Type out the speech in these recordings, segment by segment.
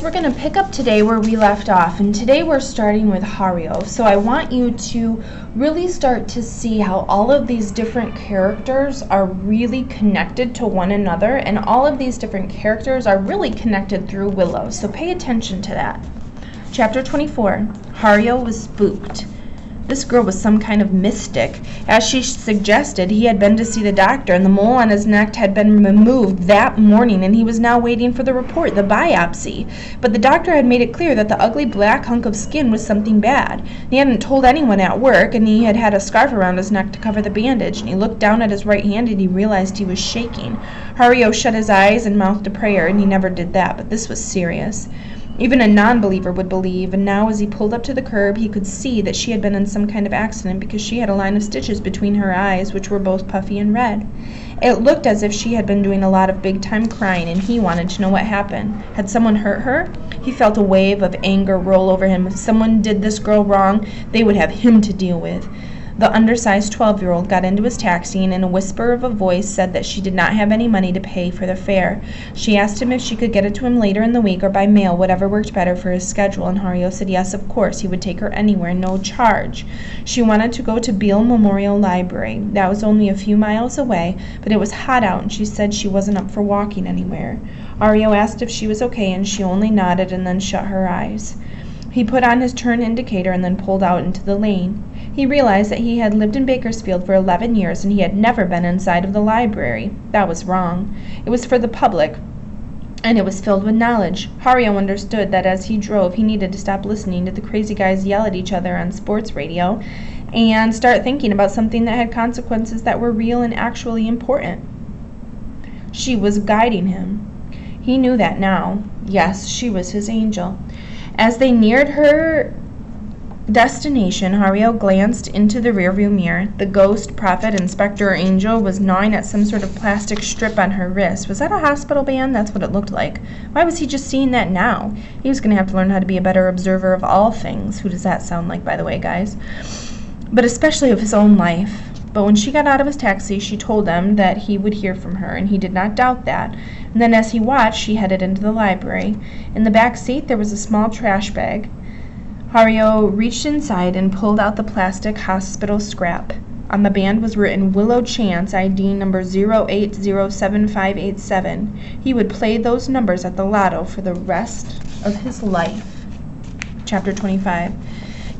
we're going to pick up today where we left off, and today we're starting with Hario. So I want you to really start to see how all of these different characters are really connected to one another, and all of these different characters are really connected through Willow. So pay attention to that. Chapter 24, Hario was spooked. This girl was some kind of mystic. As she suggested, he had been to see the doctor, and the mole on his neck had been removed that morning, and he was now waiting for the report, the biopsy. But the doctor had made it clear that the ugly black hunk of skin was something bad. He hadn't told anyone at work, and he had had a scarf around his neck to cover the bandage, and he looked down at his right hand and he realized he was shaking. Hario shut his eyes and mouthed a prayer, and he never did that, but this was serious. Even a non-believer would believe, and now as he pulled up to the curb, he could see that she had been in some kind of accident because she had a line of stitches between her eyes, which were both puffy and red. It looked as if she had been doing a lot of big-time crying, and he wanted to know what happened. Had someone hurt her? He felt a wave of anger roll over him. If someone did this girl wrong, they would have him to deal with. The undersized 12-year-old got into his taxi and in a whisper of a voice said that she did not have any money to pay for the fare. She asked him if she could get it to him later in the week or by mail, whatever worked better for his schedule, and Hario said yes, of course, he would take her anywhere, no charge. She wanted to go to Beale Memorial Library. That was only a few miles away, but it was hot out and she said she wasn't up for walking anywhere. Hario asked if she was okay and she only nodded and then shut her eyes. He put on his turn indicator and then pulled out into the lane. He realized that he had lived in Bakersfield for 11 years and he had never been inside of the library. That was wrong. It was for the public, and it was filled with knowledge. Hario understood that as he drove, he needed to stop listening to the crazy guys yell at each other on sports radio and start thinking about something that had consequences that were real and actually important. She was guiding him. He knew that now. Yes, she was his angel. As they neared her destination, Hario glanced into the rearview mirror. The ghost, prophet, inspector, or angel was gnawing at some sort of plastic strip on her wrist. Was that a hospital band? That's what it looked like. Why was he just seeing that now? He was going to have to learn how to be a better observer of all things. Who does that sound like, by the way, guys? But especially of his own life. But when she got out of his taxi, she told him that he would hear from her, and he did not doubt that. And then as he watched, she headed into the library. In the back seat, there was a small trash bag. Hario reached inside and pulled out the plastic hospital scrap. On the band was written Willow Chance, ID number 0807587. He would play those numbers at the lotto for the rest of his life. Chapter 25.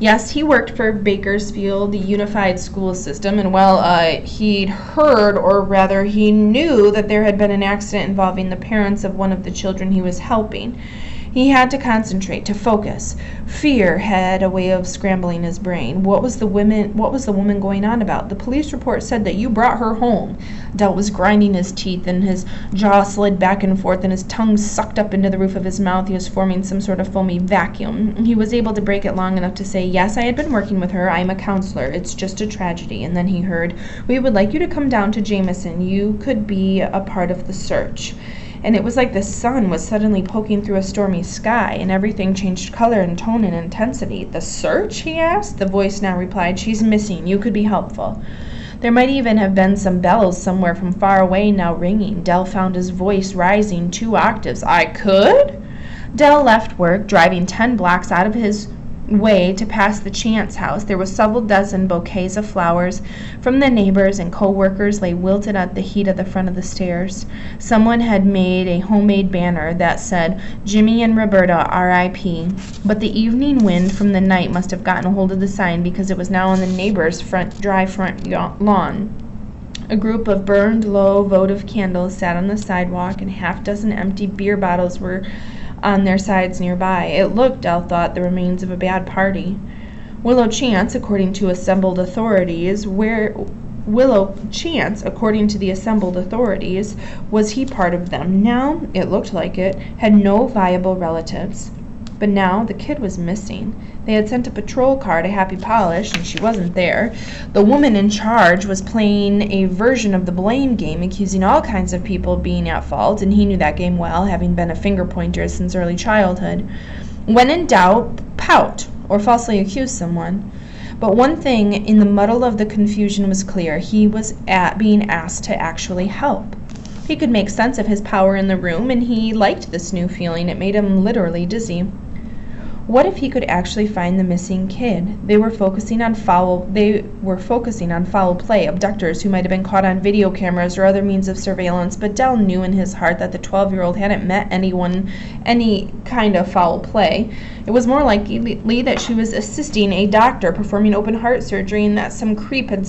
Yes, he worked for Bakersfield, the Unified School System, and he'd heard, or rather he knew, that there had been an accident involving the parents of one of the children he was helping. He had to concentrate, to focus. Fear had a way of scrambling his brain. What was the woman going on about? The police report said that you brought her home. Dell was grinding his teeth, and his jaw slid back and forth, and his tongue sucked up into the roof of his mouth. He was forming some sort of foamy vacuum. He was able to break it long enough to say, yes, I had been working with her. I'm a counselor. It's just a tragedy. And then he heard, we would like you to come down to Jameson. You could be a part of the search. And it was like the sun was suddenly poking through a stormy sky, and everything changed color and tone and intensity. The search? He asked. The voice now replied, she's missing. You could be helpful. There might even have been some bells somewhere from far away now ringing. Dell found his voice rising 2 octaves. I could? Dell left work, driving 10 blocks out of his way to pass the Chance house. There were several dozen bouquets of flowers from the neighbors, and co-workers lay wilted at the heat of the front of the stairs. Someone had made a homemade banner that said, Jimmy and Roberta, R.I.P. But the evening wind from the night must have gotten a hold of the sign, because it was now on the neighbor's dry front lawn. A group of burned low votive candles sat on the sidewalk, and 6 empty beer bottles were on their sides nearby. It looked, Dell thought, the remains of a bad party. Willow Chance, according to the assembled authorities, was he part of them? Now, it looked like it, had no viable relatives. But now the kid was missing. They had sent a patrol car to Happy Polish, and she wasn't there. The woman in charge was playing a version of the blame game, accusing all kinds of people of being at fault, and he knew that game well, having been a finger pointer since early childhood. When in doubt, pout, or falsely accuse someone. But one thing in the muddle of the confusion was clear. He was being asked to actually help. He could make sense of his power in the room, and he liked this new feeling. It made him literally dizzy. What if he could actually find the missing kid? They were focusing on foul play, abductors who might have been caught on video cameras or other means of surveillance, but Dell knew in his heart that the 12-year-old hadn't met any kind of foul play. It was more likely that she was assisting a doctor performing open heart surgery and that some creep had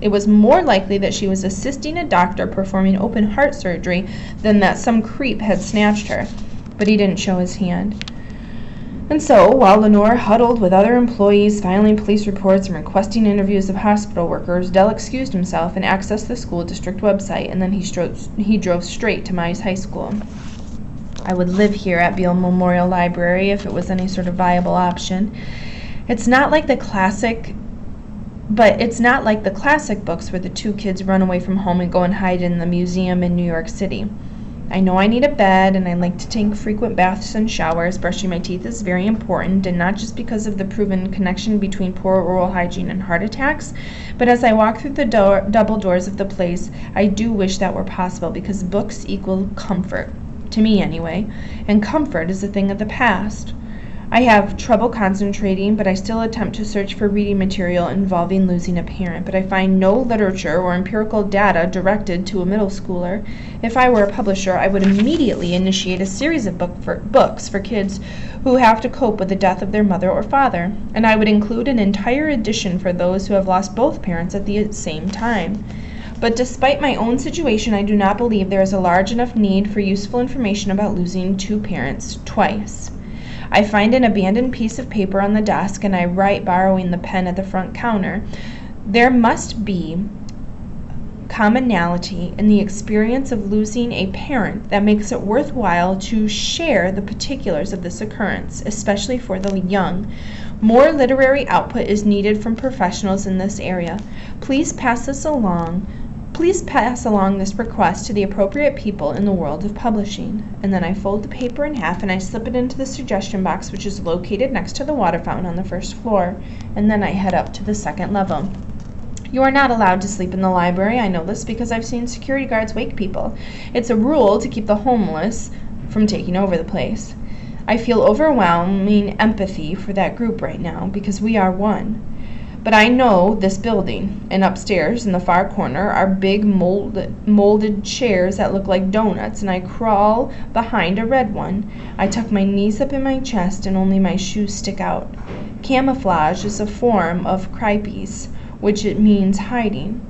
it was more likely that she was assisting a doctor performing open heart surgery than that some creep had snatched her. But he didn't show his hand. And so, while Lenore huddled with other employees, filing police reports and requesting interviews of hospital workers, Dell excused himself and accessed the school district website, and then he drove straight to Mize High School. I would live here at Beale Memorial Library if it was any sort of viable option. It's not like the classic books where the two kids run away from home and go and hide in the museum in New York City. I know I need a bed, and I like to take frequent baths and showers. Brushing my teeth is very important, and not just because of the proven connection between poor oral hygiene and heart attacks, but as I walk through the double doors of the place, I do wish that were possible, because books equal comfort, to me anyway, and comfort is a thing of the past. I have trouble concentrating, but I still attempt to search for reading material involving losing a parent, but I find no literature or empirical data directed to a middle schooler. If I were a publisher, I would immediately initiate a series of books for kids who have to cope with the death of their mother or father, and I would include an entire edition for those who have lost both parents at the same time. But despite my own situation, I do not believe there is a large enough need for useful information about losing two parents twice. I find an abandoned piece of paper on the desk, and I write, borrowing the pen at the front counter. There must be commonality in the experience of losing a parent that makes it worthwhile to share the particulars of this occurrence, especially for the young. More literary output is needed from professionals in this area. Please pass along this request to the appropriate people in the world of publishing. And then I fold the paper in half and I slip it into the suggestion box, which is located next to the water fountain on the first floor. And then I head up to the second level. You are not allowed to sleep in the library. I know this because I've seen security guards wake people. It's a rule to keep the homeless from taking over the place. I feel overwhelming empathy for that group right now because we are one. But I know this building, and upstairs in the far corner are big molded chairs that look like donuts, and I crawl behind a red one. I tuck my knees up in my chest and only my shoes stick out. Camouflage is a form of cripes, which it means hiding.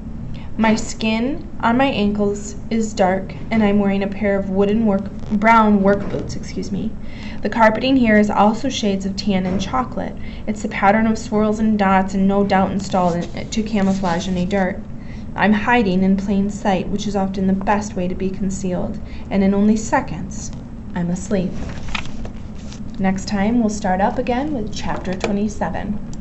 My skin on my ankles is dark, and I'm wearing a pair of brown work boots. The carpeting here is also shades of tan and chocolate. It's the pattern of swirls and dots, and no doubt installed to camouflage any dirt. I'm hiding in plain sight, which is often the best way to be concealed, and in only seconds, I'm asleep. Next time, we'll start up again with Chapter 27.